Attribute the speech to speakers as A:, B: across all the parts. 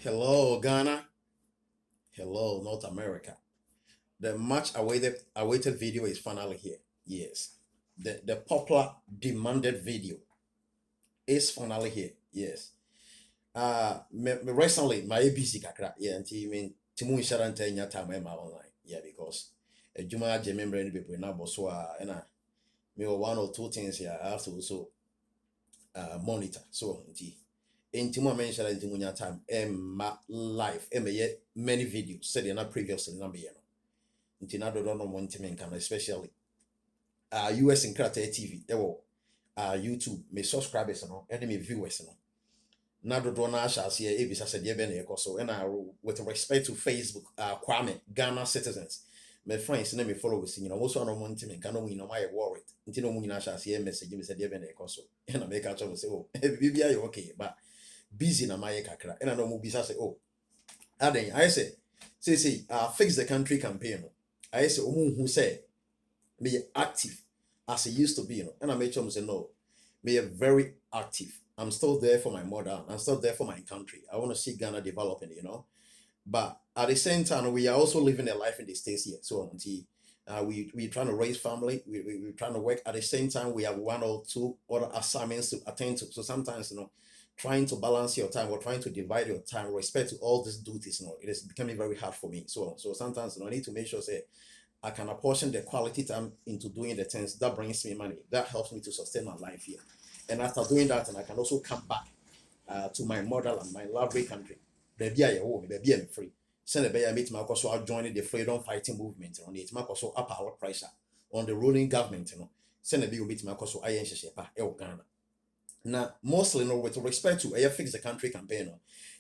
A: Hello, Ghana. Hello, North America. The much awaited video is finally here. Yes. The popular demanded video is finally here. Yes. Recently my ABC kakra. Yeah, and I mean Timu Sharanta nya time online. Yeah, because a Juma je member any people na boso and me one or two things here I have to also monitor. So nti mo mention nti munya time ma live yet many videos said na previously na be no nti na do no mo ntimi nka especially US Nkrata TV YouTube me subscribers no and me viewers no na do na asha se e bisa said be na ekoso and with respect to Facebook Kwame Ghana citizens my friends na me followers you know most one mo ntimi nka no mu my worried nti no mu nyina asha se message me said be na ekoso and I make a choice say oh bibia you okay but busy na maye kakra and I know bisa say oh aden I say fix the country campaign I say who say be active as it used to be and I make sure say no be very active. I'm still there for my mother, I'm still there for my country. I want to see Ghana developing, but at the same time we are also living a life in the States here. So we're trying to raise family, we're trying to work. At the same time we have one or two other assignments to attend to. So sometimes trying to balance your time or trying to divide your time with respect to all these duties, it is becoming very hard for me. So sometimes I need to make sure say I can apportion the quality time into doing the things that brings me money, that helps me to sustain my life here. And after doing that, and I can also come back to my motherland, my lovely country. Baby, I home, baby, I'm free. Send a baby, I meet my also I'll join the freedom fighting movement on it. My also up our pressure on the ruling government, Send a baby, meet my also I Ghana. Now, mostly with respect to a fix the country campaign,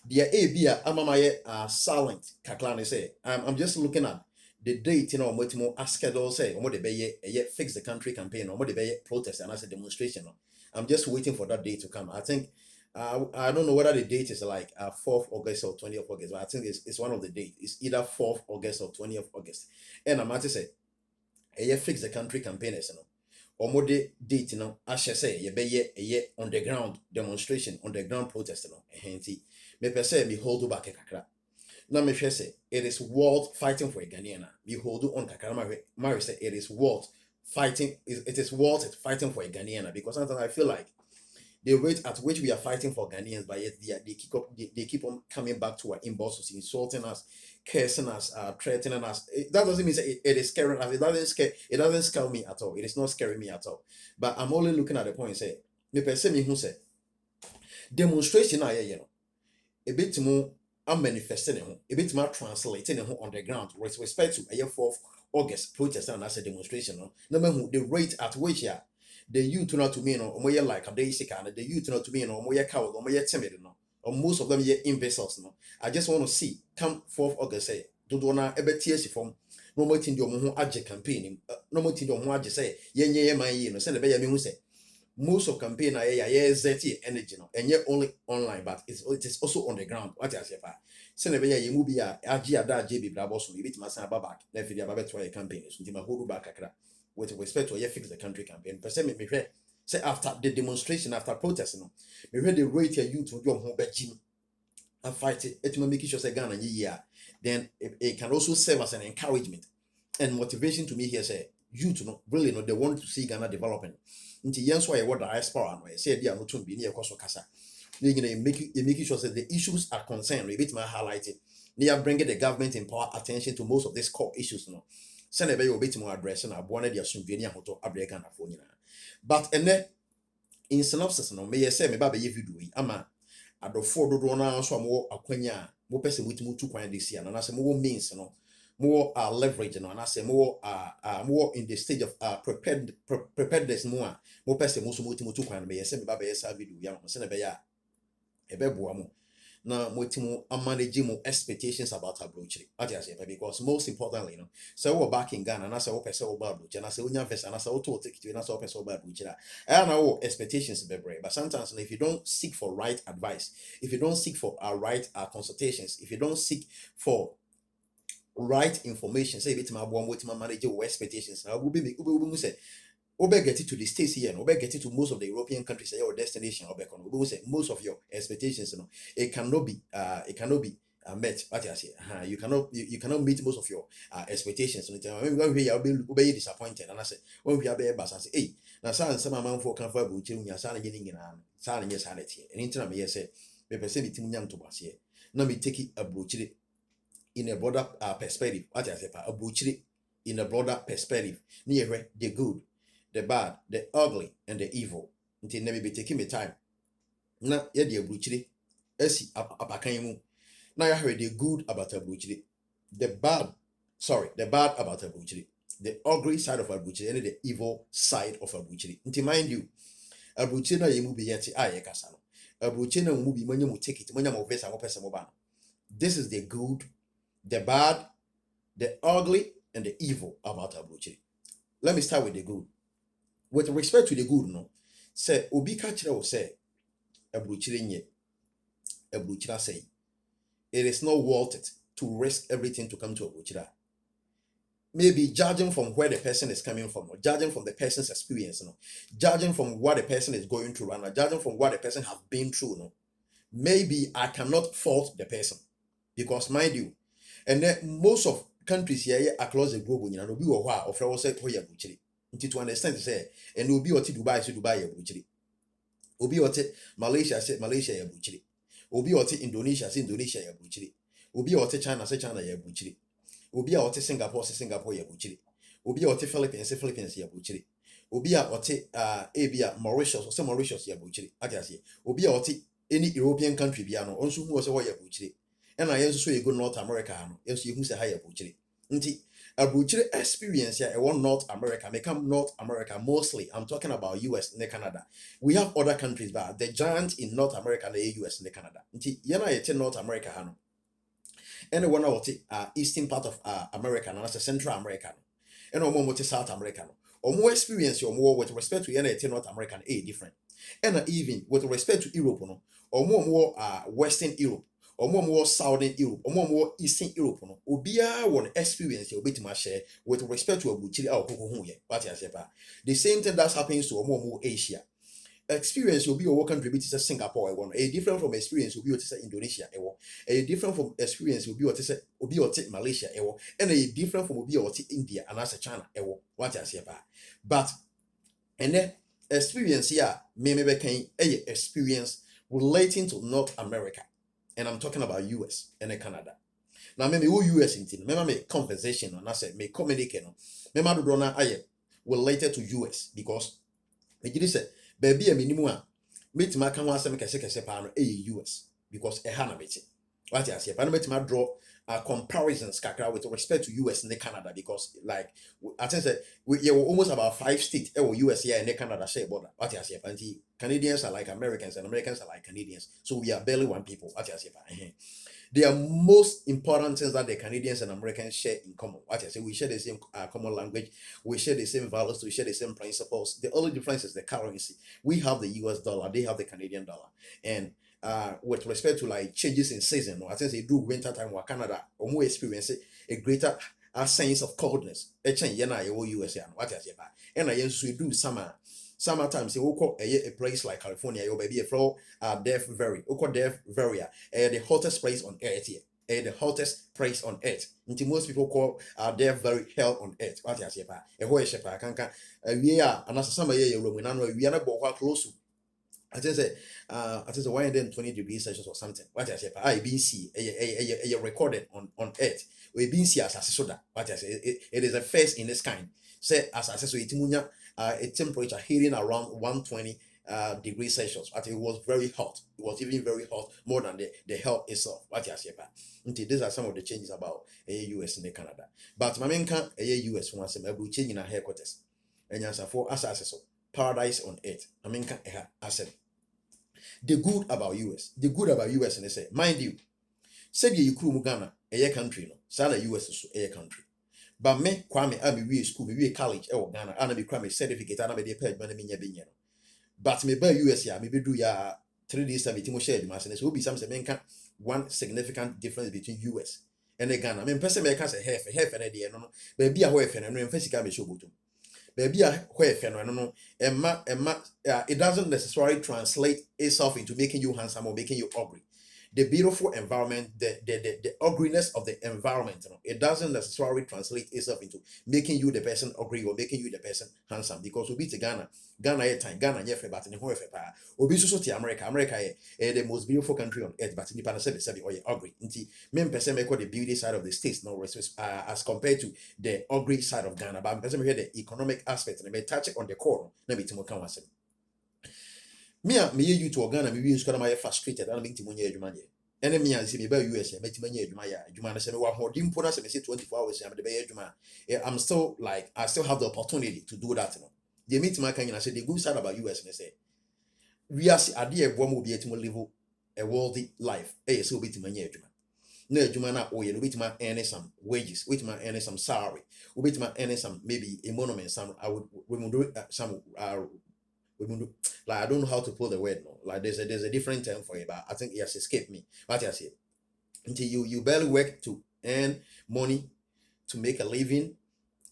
A: the ABA amamaye silent kaklane say. I'm just looking at the date, what more schedule say, or what the bay fix the country campaign, or what the bay protest and as a demonstration. I'm just waiting for that day to come. I think I don't know whether the date is like 4th August or 20th August, but I think it's one of the dates. It's either 4th August or 20th August. And I'm to say, fix the country campaign, Omode date ashe say ye be on the ground demonstration, on the ground protest henti me per se me hold back kakra na me hwe say it is world fighting for a Ghanaian. Me hold on kakra ma say it is world fighting, it is world fighting for a Ghanaian, because sometimes I feel like the rate at which we are fighting for Ghanaians, but yet they keep on coming back to our inboxes, insulting us, cursing us, threatening us. That doesn't mean it is scaring us. It doesn't scare me at all. It is not scaring me at all. But I'm only looking at the point and say, me per se me who say demonstration a bit more I'm manifesting a bit more translating on the ground with respect to a 4th August protest and as a demonstration. No matter the rate at which the youth not to me like a day sick and the youth not to me coward or timid or most of them imbeciles. I just want to see come 4th August say do na ebe TS form no more tin your agye campaign no more tin your say my send the be me who say most of campaign ZT energy and yet only online, but it is also on the ground. What I say, send a be movie agye ada JB brabo so bit masa back na fi dia ba beto your campaign so ntima hold back kakra with respect to fix the country campaign. Per se me say after the demonstration, after protest me the rate you to your home be and fight it will make sure say Ghana year. Then it can also serve as an encouragement and motivation to me here say youth really they want to see Ghana developing. Nti yenso why what diaspora no say dia no to be near koso kasa. You making sure that the issues are concerned, a bit more highlighted. They are bringing the government in power attention to most of these core issues send a bit more address and I wanted their souvenir hoto Ghana for but and then in synopsis may say me baba video ama adofo dodo na so mo akwanya mo pese mutu kwan this year na say mo means more leverage and I say more in the stage of preparedness more person most mutu kwan me say me baba yesa video ya mo say na be ya ebeboa mo na motimu manage mo expectations about ABROKYIRE. Because most importantly so we're back in Ghana na say we person over ABROKYIRE na say onya visa na say auto ticket na say we person over ABROKYIRE and our expectations be brave. But sometimes if you don't seek for right advice, if you don't seek for right consultations, if you don't seek for right information, say bit my manage your expectations now will be say Obe get it to the States here, and Obe get it to most of the European countries, your destination, Obe say most of your expectations, it cannot be met. What I say, you cannot meet most of your expectations. When we are be disappointed, and I say when we are be bas, I say, hey, now some amount for comfort, which you are signing in signing yes, sanity. And internet me say, me person it to was here. Now me take it a broochie in a broader perspective. What I say, a broochie in a broader perspective. Near the good, the bad, the ugly, and the evil. Until never be taking me time. Na yeah, the broochie, esi apakan. Now you heard the good about abuchiri, the bad about abuchiri, the ugly side of abuchiri, and the evil side of abuchiri. Until mind you, abuchiri na yemu be yeti aye kasano. Abuchiri na mubi mwenye mu take it, mwenye mu vesa mo pesa mo bana. This is the good, the bad, the ugly, and the evil about abuchiri. Let me start with the good. With respect to the good, no, say obi kachira o say abuchiri nye, abuchira say. It is not worth it to risk everything to come to Abuchira. Maybe judging from where the person is coming from, or judging from the person's experience, judging from what the person is going through, and judging from what the person has been through, maybe I cannot fault the person. Because mind you, and then most of countries here across the globe, will be a while of say Abuchiri. To understand, say, and will be what Dubai Abuchiri. Obi ote Malaysia say Malaysia Abuchiri. Obi ote Indonesia say Indonesia ya buchiri. Obi ote China say China ya buchiri. Obi ote Singapore say Singapore ya buchiri. Obi ote Philippines say Philippines ya buchiri. Obi ote Abia Mauritius say Mauritius ya buchiri. Ati Obi ote any European country bia no onso hu say ya buchiri. And I also so you go North America no enso hu say ha ya buchiri. Nti abuchiri experience ya e North America, become North America mostly. I'm talking about US and Canada. We have other countries, but the giant in North America, the US and Canada. Nti yana yete North America hano. And one of the eastern part of America, and that's Central America. And one South America. Or more experience or more with respect to yana yete North American different. And even with respect to Europe, no, or more Western Europe. Or more Southern Europe, or more Eastern Europe, no, obia one experience you bit share with respect to abuchiri or what I say. The same thing that happens to more Asia. Experience will be a work contribute to Singapore, a different from experience will be what is Indonesia, a different from experience will be what is Malaysia, and a different from will be what India and as China, what I say. But and then experience here, maybe can a experience relating to North America. And I'm talking about US and Canada. Now, maybe US in team, maybe make conversation on I said, make communicate. Maybe do not aye related to US because me just say, baby, a minimum, meet my can want some kese pan US because a hana bit. What I say, but I met my draw comparisons with respect to US and Canada because, like, I think that we almost about 5 states, US here and Canada share border. What I say, and Canadians are like Americans and Americans are like Canadians. So we are barely one people. What I say, they are most important things that the Canadians and Americans share in common. What I say, we share the same common language, we share the same values, we share the same principles. The only difference is the currency. We have the US dollar, they have the Canadian dollar. And with respect to like changes in season, I think they do winter time or Canada or more experience a greater sense of coldness. US what I say, and I used to do summertime, say, a place like California, your baby, a flow, Death Valley, Death Valley, the hottest place on earth here, the hottest place on earth. Until most people call Death Valley hell on earth. What I say, a whole shepherd, we are, and as summer year, we are not close to. I just say 120 degrees Celsius or something. What I say, I been see a recorded on earth. We been see as a soda. What I say, it is a first in this kind. Say as I say, so it's a temperature hitting around 120 degrees Celsius. But it was very hot. It was even very hot, more than the hell itself. What I say, these are some of the changes about US and Canada. But my main can US once a will change in our headquarters. And as for us as paradise on earth. I mean, I said the good about US. The good about US and they say, mind you, said you crew Ghana, a country, no, Sala US is a country. But me, Kwame, I be school, me college, Ghana, and I be Kwame certificate, and I be paid money in your But me by US, yeah, maybe do ya 3 days, Timo shared, my son, will be something, one significant difference between US and Ghana. I mean, person may say half an idea, no, baby, a wife and physical be show. baby where no it doesn't necessarily translate itself into making you handsome or making you ugly. The beautiful environment, the ugliness of the environment, it doesn't necessarily translate itself into making you the person ugly or making you the person handsome. Because we be to Ghana time, Ghana yeah, but in the whole obi so to America the most beautiful country on earth, but in the say or ugly. Nti men person make the beauty side of the states now as compared to the ugly side of Ghana. But person hear the economic aspect and may touch it on the core. Na be timo kan wasem. Me you to Ghana me use kana my frustrated and me timo nya adwuma de. Ene me anse me ba US me timo nya adwuma ya. Adwuma na se me wa hodin po na se me say 24 hours am de be adwuma. I'm still like I still have the opportunity to do that, The meet my kan say the good side about US me say we are ade e bo mo be etimo live a worthy life. So be timo nya adwuma. Na adwuma na oye no betima earn some wages, betima earn some salary, betima earn some maybe a monument, some I would remove some like I don't know how to pull the word no. Like there's a different term for it, but I think it has escaped me. What I say until you barely work to earn money to make a living,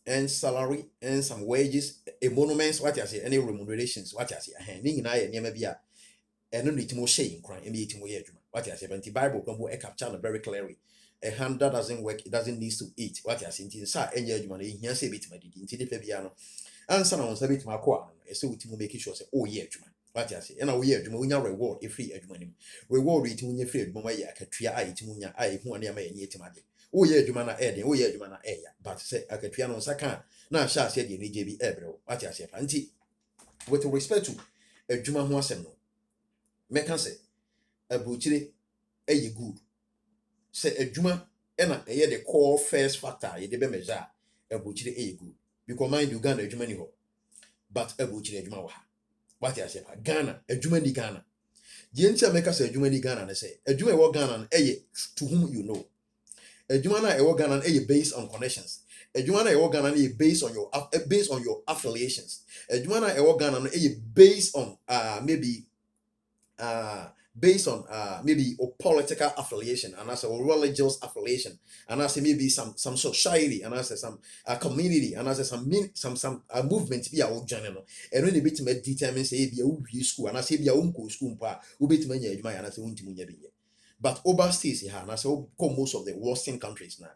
A: earn salary, earn some wages, emoluments, what I say, any remunerations, what I say, handing in I never be a and no need to more shame crying and meeting with what I say, but the Bible can be captured very clearly. A hand that doesn't work, it doesn't need to eat. What I say, inside any money, here say bit my did into the Fabiano. And son on sabit my qua, so to make sure say, oh yeah, what I say, and oh yeah, Jumunya reward if free money. Reward it when you free Mumaya, Katria, I to Munya, I who near me yet money. Oh yeah, Jumana Ed, oh yeah, Jumana Air, but say I could piano Saka. Now shall say the JB Ebro, what I say, Auntie, with respect to a Juma Mossem. Mekan say abuchire eye good say adwuma na eye the core first factor ye de be measure abuchire eye good because mind you Ghana adwuma ni ho but abuchire adwuma wa ha what you say Ghana adwuma ni Ghana je ntia meka say adwuma ni Ghana na say adwuma e wo Ghana na eye to whom you know adwuma na e wo Ghana na eye based on connections adwuma na e wo Ghana na eye based on your affiliations adwuma na e wo Ghana na eye based on maybe based on maybe a political affiliation and as a religious affiliation and as maybe some society and as some community and as some movement be our general and when bit me determine say be a school and as be a school pa we bit me nya and as untimunya be but overseas here and as most of the Western countries now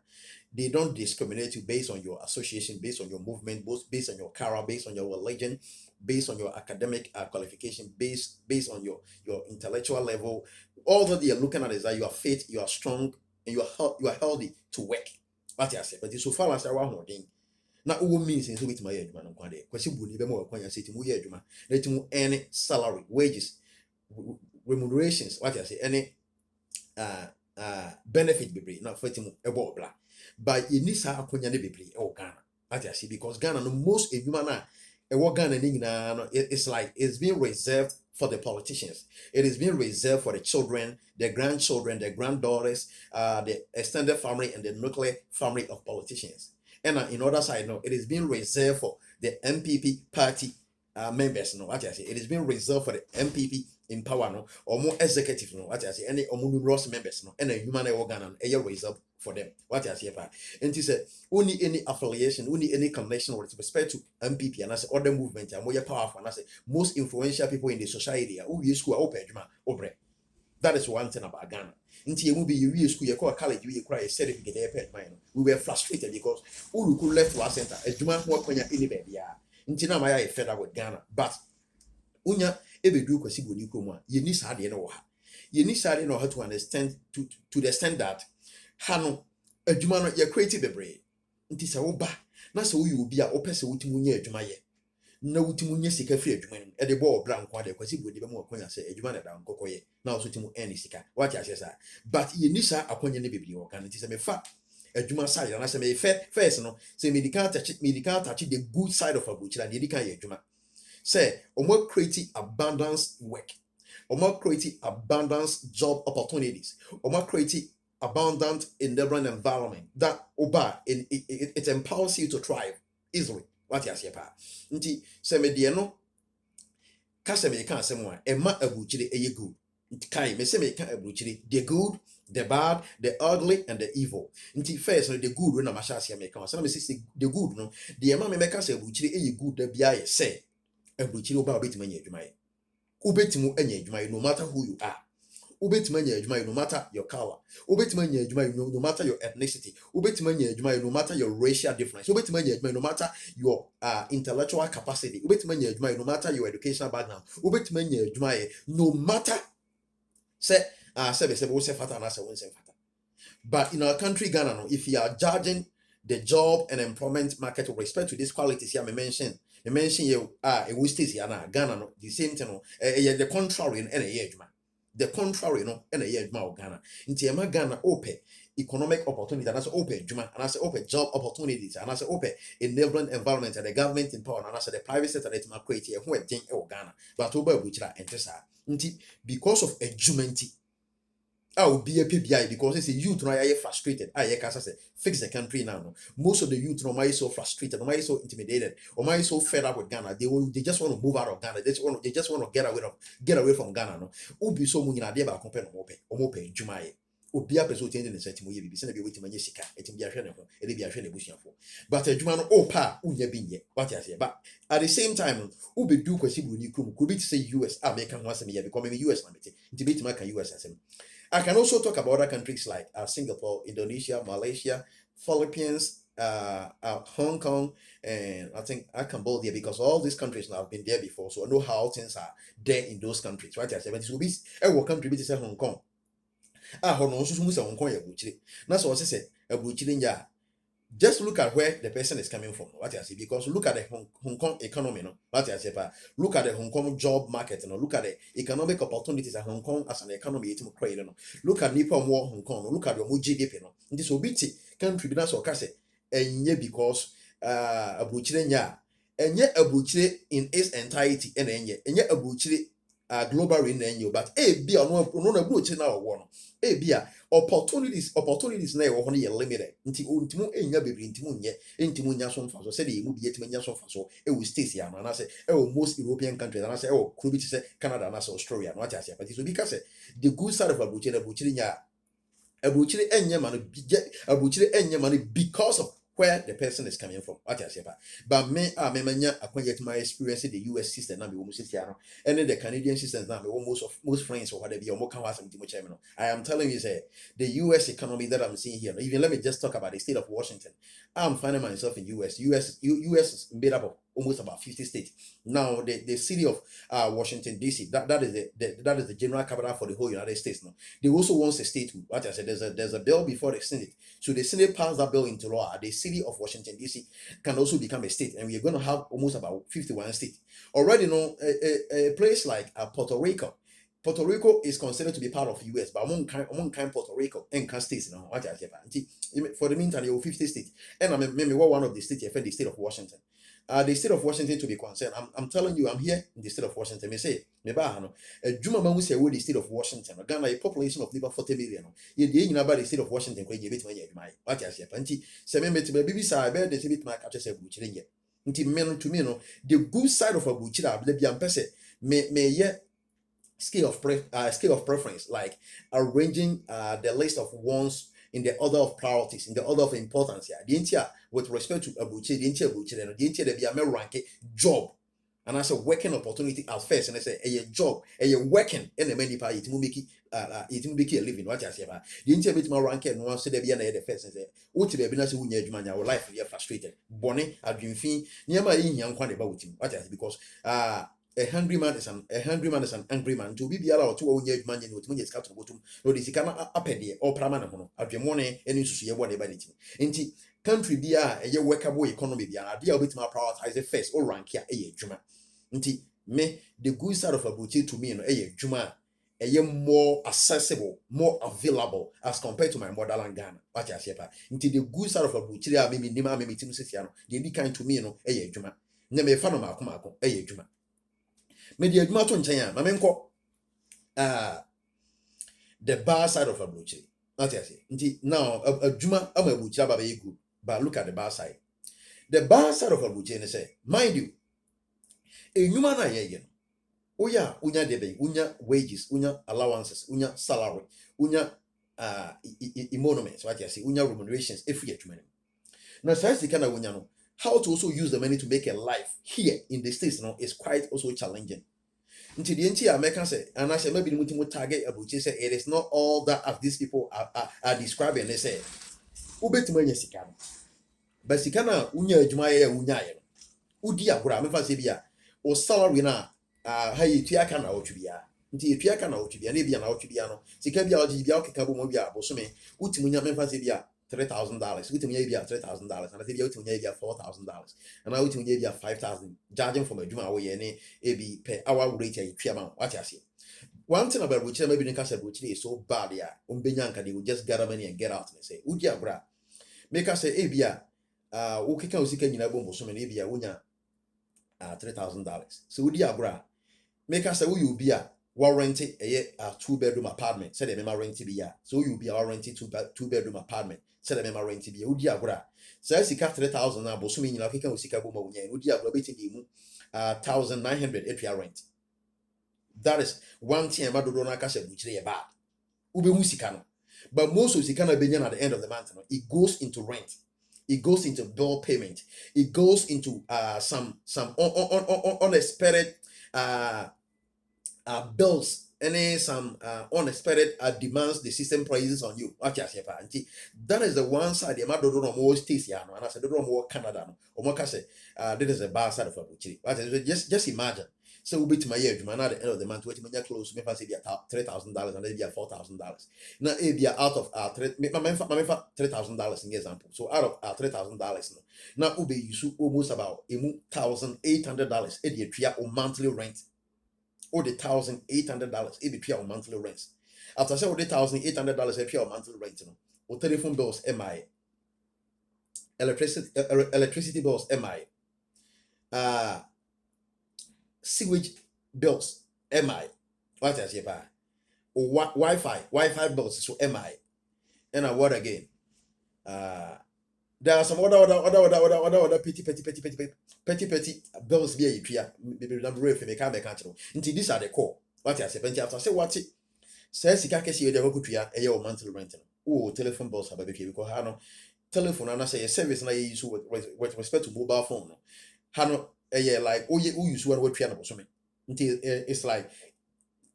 A: they don't discriminate you based on your association, based on your movement, both based on your character, based on your religion, based on your academic qualification, based on your intellectual level. All that they are looking at is that you are fit, you are strong, and you are healthy to work. What I say, but so far as I want to now all means in so with my eduma no kwade kwasi bu ni be mo kwanya say timu ye eduma na timu any salary, wages, remunerations, what I say, any benefit bebre na for timu ebo bla. But you need to akonya ne bebre e Ghana. What I see because Ghana no most eduma na e Ghana ni nyina it's like it's being reserved for the politicians. It is being reserved for the children, the grandchildren, the granddaughters, the extended family and the nuclear family of politicians. And in other side, no, it is being reserved for the MPP party members. No, what I say, it is being reserved for the MPP in power, no, or more executive, no, what I say, any or numerous members, no, and a human organ and a reserved for them. What I say, and he said, only any affiliation, only any connection with respect to MPP and I say other movement and more powerful, and I say most influential people in the society who use school open obre. That is one thing about Ghana. Until you be you school, you call college, you cry a certificate, we were frustrated because all could left to our center, a Juma work when you're in the baby. Until now, I fed up with Ghana, but Unya ebe do kwasi boni kroma ye ni saa de no ha ye ni saa de no how to understand to the extent that hano adwuma no ye creative bebre nti se wo ba na se wo yi obi a opese wotimu nya adwuma ye na wotimu nya sika fi adwuma nim e de bo obra nko de kwasi boni be mo akonya se adwuma na da nkokọ ye na wo so timu earn sika what you say sir but ye ni saa akonya ne bebre wo kan nti se me fa adwuma side na se me first no se medical touch the good side of abuchira de medical ye adwuma say omo creating abundance work, omo creating abundance job opportunities, omo creating abundant enabling environment that oba it empowers you to thrive easily. What you say pa nti se me de no ka se me kan asem a ema abuchire eye good nti kai me se me kan abuchire the good The bad, the ugly, and the evil. Nti first, no, the good when I'm a shasi American. So me say the good, no. The mama make say abuchire e good da bia ye say. Abuchire oba obetuma nya adwuma ye. Obetimu anya adwuma ye no matter who you are. Obetuma nya adwuma ye no matter your color. Obetuma nya adwuma ye no matter your ethnicity. Obetuma nya adwuma ye no matter your racial difference. Obetuma nya adwuma ye no matter your intellectual capacity. Obetuma nya adwuma ye no matter your educational background. Obetuma nya adwuma ye no matter say say we say fata na say we say fata. But in our country, Ghana, no, if you are judging the job and employment market with respect to these qualities here, I mention you a states here now, Ghana, no, the same thing, no, the contrary in any age, man. The contrary, no, any age, man, Ghana. In Ghana, open economic opportunities, and I say open, Juma, and I say open job opportunities, and I say open enabling environment, and the government in power, and I say the private sector that might create here, who are thing, Ghana, but over which are interested. Because of adjustment. Oh, be a PBI because it's a youth now are frustrated. I say fix the country now. No. Most of the youth now are so frustrated, are so intimidated, or are so fed up with Ghana. They just want to move out of Ghana. They just want to get away from Ghana. No, Ubi so many idea about compare no mope Jumae. Obi a person change the setting we be send be waiting sika. It be a hwene ho. It be a hwene busia for. But a Juma no opa unya binye. What I say. But at the same time, Ubi do kwesi bu ni krum. Could be to say US American once a year because maybe US na mete. Intibate maka US asem. I can also talk about other countries like Singapore, Indonesia, Malaysia, Philippines, Hong Kong, and I think Cambodia, because all these countries now have been there before, so I know how things are there in those countries, right? I said, but this will be a country which is Hong Kong. Hong Kong, that's what I said. Just look at where the person is coming from. What I say, because look at the Hong Kong economy, no. What I say, look at the Hong Kong job market, no. Look at the economic opportunities at Hong Kong as an economy. It's more crazy, no. Look at Nippon War Hong Kong. No. Look at your GDP, no. This will be country that's what I say. And yeah, because abuchire nya, and yet abuchire in its entirety, and yet abuchire global in but be no abuchire now one. Bia opportunities na e wo ho ye limited nti ontimu enya bebre ntimu nya so mfa so se de emu bi yetime nya so mfa so e wo states ya na say e wo most European countries na say e wo kuro bi say Canada na say Australia no ati but so bi ka say the good side of abuchire nya abuchire enye ma no abuchire enye ma no because of where the person is coming from. What I say, but me, acquainted my experience in the US system, now be almost and then the Canadian system now be most friends or whatever. I am telling you, say the US economy that I'm seeing here. Even let me just talk about the state of Washington. I'm finding myself in US. US is made up of almost about 50 states. Now the city of Washington DC, that is the general capital for the whole United States. Now they also want a statehood. What I said, there's a bill before the Senate. So the Senate passed that bill into law. The city of Washington DC can also become a state, and we are going to have almost about 51 states. Already, a place like Puerto Rico. Puerto Rico is considered to be part of the US, but among kind Puerto Rico and states now. What I say, for the meantime, you have 50 states, and I'm maybe one of the states, the state of Washington. The state of Washington to be concerned. I'm telling you, I'm here in the state of Washington. Me say, me ba no. Juma man say we the state of Washington. Ghana a population of about 40 million. Ye dey nyina ba the state of Washington ko ye betima ye adwuma. What I say, nti se me metima bibi sa be the state ma catch say buchire nye. Nti me to me no, the good side of abuchire abla bia mpese me ye scale of preference, like arranging the list of wants in the order of priorities, in the order of importance. Yeah, the entire with respect to abuchire, the entire there be a rank job, and I say working opportunity at first, and I say a job, a working, and a many part it will make a living. What I say about the entire bit more rank and once there be the first and say, what be na say unya our life we are frustrated. Bonnie, adwin fin, near my in young quan about him. What I say because a hungry man is an angry man. To be allowed to own your money with money is cut to bottom. No, this can up there or pramana. At your money, and you see what about it. Inti country be a year workable economy be an idea bit more prioritize the first or rank here a juma. Inti me the good side of a boutique to me in a juma a year more accessible, more available as compared to my motherland Ghana. What I say, inti the good side of a boutique, maybe Nima, maybe Tim Siciano, they be kind to me, a juma. Never fan of Marco, a juma. Media adwuma to nkyɛn a ma menkɔ the bar side of abuchire. What I say? Nti now adwuma ama abuchire aba be good, but look at the bar side. The bar side of abuchire say, mind you, enwuma na yeye no. Unya debe, unya wages, unya allowances, unya salary, unya emoluments, what you see, unya remunerations, if we get money. Now, since the kind of unya no, how to also use the money to make a life here in the States now is quite also challenging. Until the entire American say, and I say maybe the target about say it is not all that as these people are describing. They say, Ubetumanya Sikana. But Sikana unya jumaya unya. Udia gura me fa se bia o salary na hayi tuaka na otwibia nti tuaka na otwibia na bia na otwibia no sika bia oji bia okeka bo mo bia bo so me utimunya me fa se bia $3,000 utimunya bia $3,000 and bia utimunya bia $4,000 and I utimunya bia 5,000 charging from adwuma wo ye ne ebi per hour rate ya twia what you see. One thing about which maybe nka said which is so bad ya ombenya nka they will just gather money and get out and say udia gura make us say ebia ukeka usika nyina bo so me ne bia wonya $3,000. So we diagra make us say you be a warranty a 2-bedroom apartment. Said the rent to be so you be a warranty 2-bedroom apartment. Said the rent to be diagra. So I see 3,000 now, but so many like can see Kabumo, would diagra betting 1,900 area rent. That is one thing about Dona Casa, which they are bad. Ube musikano. But most of Sikana Benyan at the end of the month, it goes into rent. It goes into bill payment. It goes into some unexpected bills. Any some unexpected demands the system places on you. That is the one side. The amount of more states here, and I said, "Don't more Canada." Or say, "This is a bad side of it." Just imagine. So we'll be to my year, at the end of the month, waiting when you're close, maybe $3,000 and maybe $4,000. Now, if you're out of $3,000 in example. So out of $3,000, now will be you almost about $1,800 a year or monthly rent, or the $1,800 a year or monthly rent. After say the $1,800 a year or monthly rent, or telephone bills, MI, electricity bills, MI, sewage bills, MI. What else you buy? Or Wi-Fi bills, so MI. And what again? There are some other petty bills. Be a clear. Maybe number if you can't make control. Until these are the core. What else? After say what it says, you can't see the work a year monthly rent. Oh, telephone bills have a baby because I know telephone and I say a service and I use with respect to mobile phone. Hano like who use one word piano so until it's like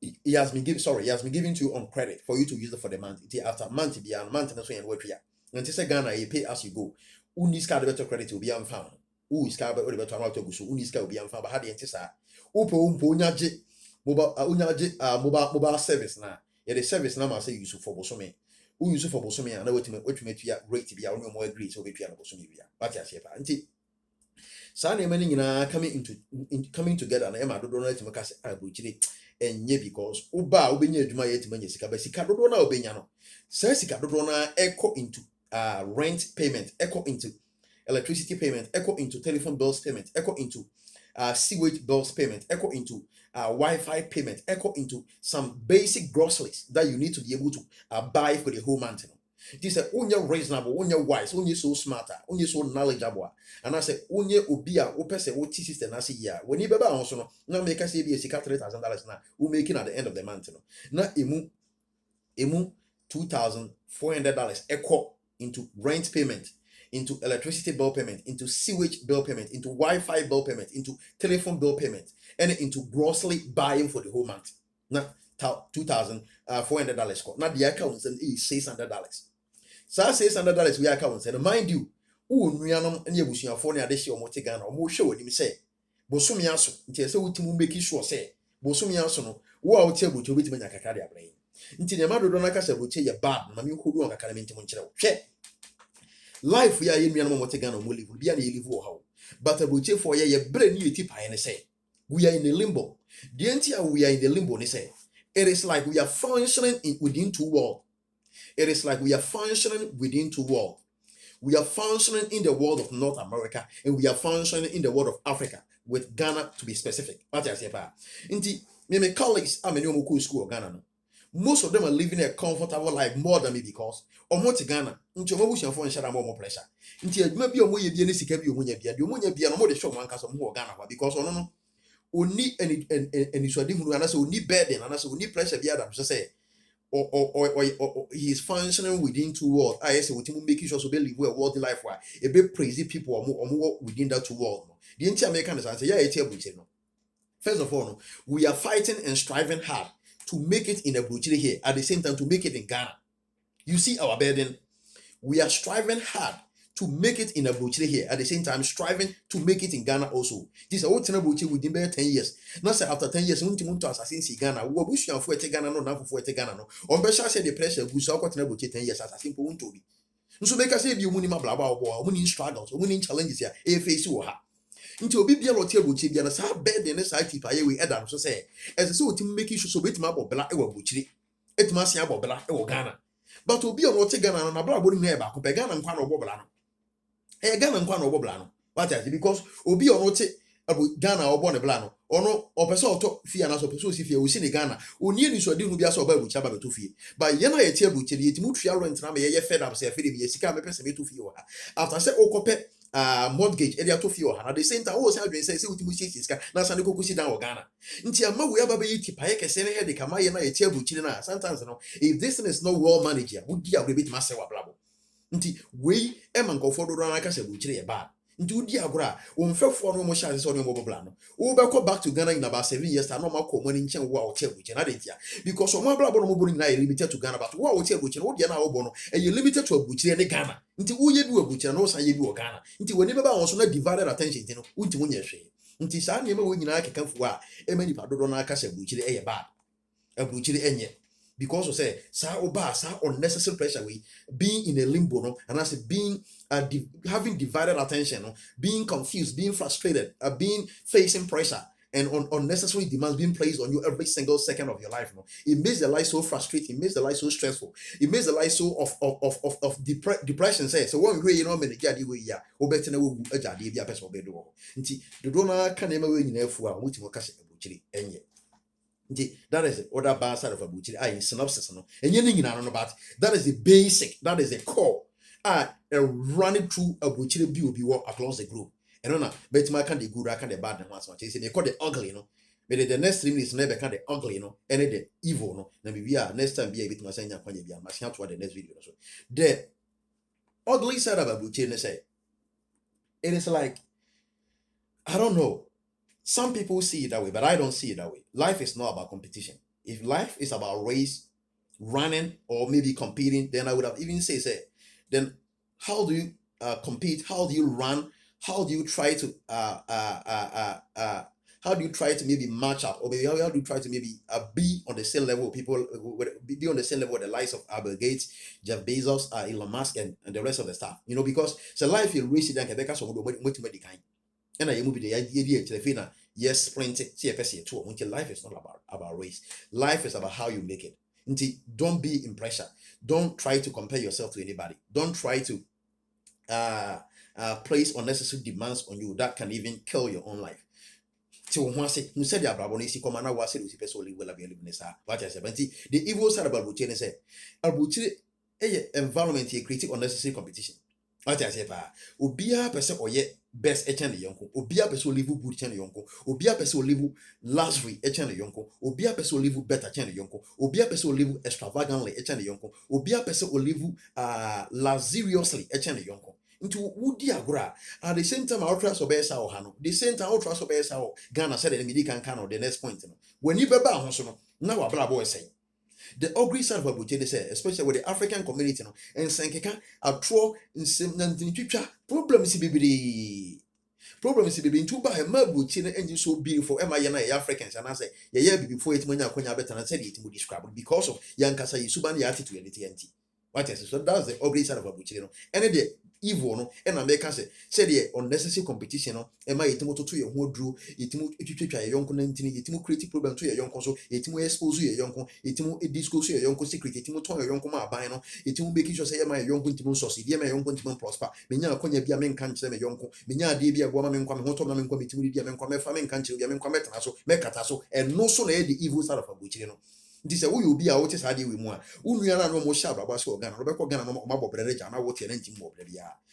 A: he has been given to you on credit for you to use it for the month. Until after month be a month and so and word here. Until say Ghana you pay as you go. Who needs card better credit will be unfound. Who is card better to so who needs card will be unfound. But how the antisa unyaje mobile service na. Yeah, the service now say use for bosome. Who use for bosome and what make you rate to be only more agree so be piano bosome. What I say until Sunday many coming together and Emma don't know to make us and ye because Uba Ubenya Juma yet Manisika, but Sika don't know Benyano. Sika don't know echo into rent payment, echo into electricity payment, echo into telephone bills payment, echo into sewage bills payment, echo into Wi-Fi payment, echo into some basic groceries that you need to be able to buy for the whole month. This is only reasonable, only wise, only so smarter, only so knowledgeable. And I say, only ubia, opese, what system I see here. When you beba also no, now make us say be a $3,000 now, who making at the end of the month. Now emu $2,400 echo into rent payment, into electricity bill payment, into sewage bill payment, into Wi-Fi bill payment, into telephone bill payment, and into grocery buying for the whole month. Now $2,400. Now the account is $600. So $600 we account and mind you, nuyanum and yabusia for near this year motigana or more show him say, Bosumiaso, until so to make sure say, Bosumiaso, who out table to wait when I carry a brain. Until the mother don't like us, I will tell you bad, mammy who do a calamity monchero. Life we are in Miano Motigano will be a live how. But I will tell for ye brand new tip I say. We are in the limbo. The entire we are in the limbo, they say. It is like we are functioning within two worlds. It is like we are functioning within two worlds. We are functioning in the world of North America and we are functioning in the world of Africa, with Ghana to be specific. What I say, Indeed, my colleagues are in school of Ghana. Most of them are living a comfortable life more than me because or more to Ghana. Into what we shall find more pressure. Until maybe a way you see you when you more the show one cast of more Ghana because no. Only any so different and also only burden and also only pressure the other say or he is functioning within two worlds. I say we making sure so be live a worldly life where a bit praise people or within that two world. The entire American is answer, yeah, it's a butcher. First of all, we are fighting and striving hard to make it in a butchery here, at the same time to make it in Ghana. You see our burden. We are striving hard to make it in a butchery here, at the same time striving to make it in Ghana also. This is what butchery within 10 years. Now say after 10 years, we want to assassin Ghana. We wish you for Ghana, no, not for Ghana. No, on Besha said the pressure, we saw what 10 years assassin for Untold. So make us say you money, blah blah blah, winning struggles, winning challenges here, a face you have. Into obi bia lote abuchi bia na sa bed ne sa tipa ye we edam so say as so otim make sure so betima abobla e wa buchiri etima sia abobla e wo Ghana but obi on wote Ghana na bla bodi na e ba ko pe Ghana nkwa na obobla no Ghana nkwa na obobla no what is because obi on wote abu Ghana obo ne bla no ono opese oto fie na so opese osi fie o si ne Ghana oni ni so de no bia so ba abuchi aba beto fie but ye na ye tie abuchiri yetimu tua rent na me ye fed up say fed me sika me pese beto fie o ha after say okope mortgage area to feel at the same time always have been say we must na san ko kusi down Ghana nti ama we aba be yiti paye kese na head kama ye na ye tia buchiri na sometimes no if this thing is not well managed would dia we bit masse wa blabo nti we e man ko fodo na aka se buchiri e ba nti udi agora wo mfefo no mo chance so no mo bobla no wo be go back to Ghana in about 7 years na ma ko money nchen wo a wo tia buchiri na de tia because o mo blabo no mo boni na limited to Ghana but wo tia buchiri wo dia na wo bo no e limited to buchiri ne Ghana nti wo ye bi abuchiri no san ye bi wo Ghana nti woni beba won so na divided attention nti no unti mo nya hwe nti saa ne ma wo nyina akekafo a e ma nipa dodo na aka se abuchiri e ye bad abuchiri enye because of say sa unnecessary pressure we being in a limbo no and as being having divided attention no being confused being frustrated being facing pressure and unnecessary demands being placed on you every single second of your life no it makes the life so frustrating, it makes the life so stressful, it makes the life so of depression say so when we you know me jadi we ya obeti na we ajade bia person obedo nti dodo na ka na ma we nyina afu a mutimo ka se abuchiri enye. That is the other bad side of a butchery. I synopsis no. And you know about that is the basic, that is the core. Running through a butchery be across the group. And no, but my can the good, I can the bad and once much. They call the ugly, no. But the next 3 minutes never can the ugly, no, and the evil, no. Now we are next time be a bit my saying upon you, my chance to the next video. So the ugly side of a butchery say it is like I don't know. Some people see it that way, but I don't see it that way. Life is not about competition. If life is about race, running, or maybe competing, then I would have even say, then how do you compete? How do you run? How do you try to maybe match up, or maybe how do you try to maybe be on the same level of people, be on the same level with the likes of Bill Gates, Jeff Bezos, Elon Musk, and the rest of the stuff? You know, because so life you race it and Quebec so kind. And I move the idea to yes, sprint it, see a person too. Until life is not about race. Life is about how you make it. Until don't be in pressure. Don't try to compare yourself to anybody. Don't try to place unnecessary demands on you that can even kill your own life. So once you said the Abrabonisi command, I was it person will have been what I said. The evil side about Buchene said, Abuchi environment here creating unnecessary competition. What I say, Ubia person or yet best etchen the yonko, Ubia person live good chen yonko, Ubia person live luxury etchen the yonko, Ubia person live better chen the yonko, Ubia person live extravagantly etchen the yonko, Ubia person live luxuriously etchen the yonko. Into Woody Agra at the same time, our trust obeys our Hano, the same time, our trust obeys our Ghana said, and we can count the next point. When you beba Honsono, now a blah boy say. The ugly side of Abuche, they say, especially with the African community, and Sankeka, a troll in some problems, baby. Problems be too bad, Mabuchi, and you so beautiful, MIA Africans, and I say, yeah, before it when I better and said it would describe it because of Yankasa Subani attitude and TNT. What is it? So that's the ugly side of Abuche, and the evil, no, and America said the unnecessary competition, no, and my itimu to your who drew, itimu a young continent, itimu creative problem to your young console, itimu expose your young, itimu discourse your young secret, itimu to your young coma bino, itimu making sure say my young continent sauce, dear my young continent prosper, Minya Konya be a man can't say a young, Minya debia woman come home, woman come to be a man come, famine country, be a man come mecataso, and no sooner the evil side of Abuche. This is who you be out is hardly with more. We are no more sharp about so Ghana, Rebecca Ghana, Mabo Breja, and I watch an empty mob.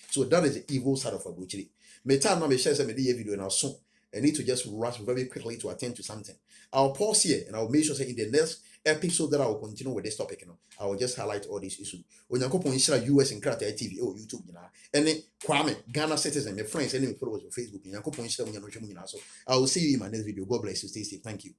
A: So that is the evil side of a butchery. Metan no share some video and I'll soon. I need to just rush very quickly to attend to something. I'll pause here and I'll make sure say in the next episode that I will continue with this topic, you know, I will just highlight all these issues. Onyankopon shira US and Krata TV or YouTube, you know, and then Kwame, Ghana citizen, your friends, and followers on Facebook, Onyankopon shira so I will see you in my next video. God bless you. Stay safe. Thank you.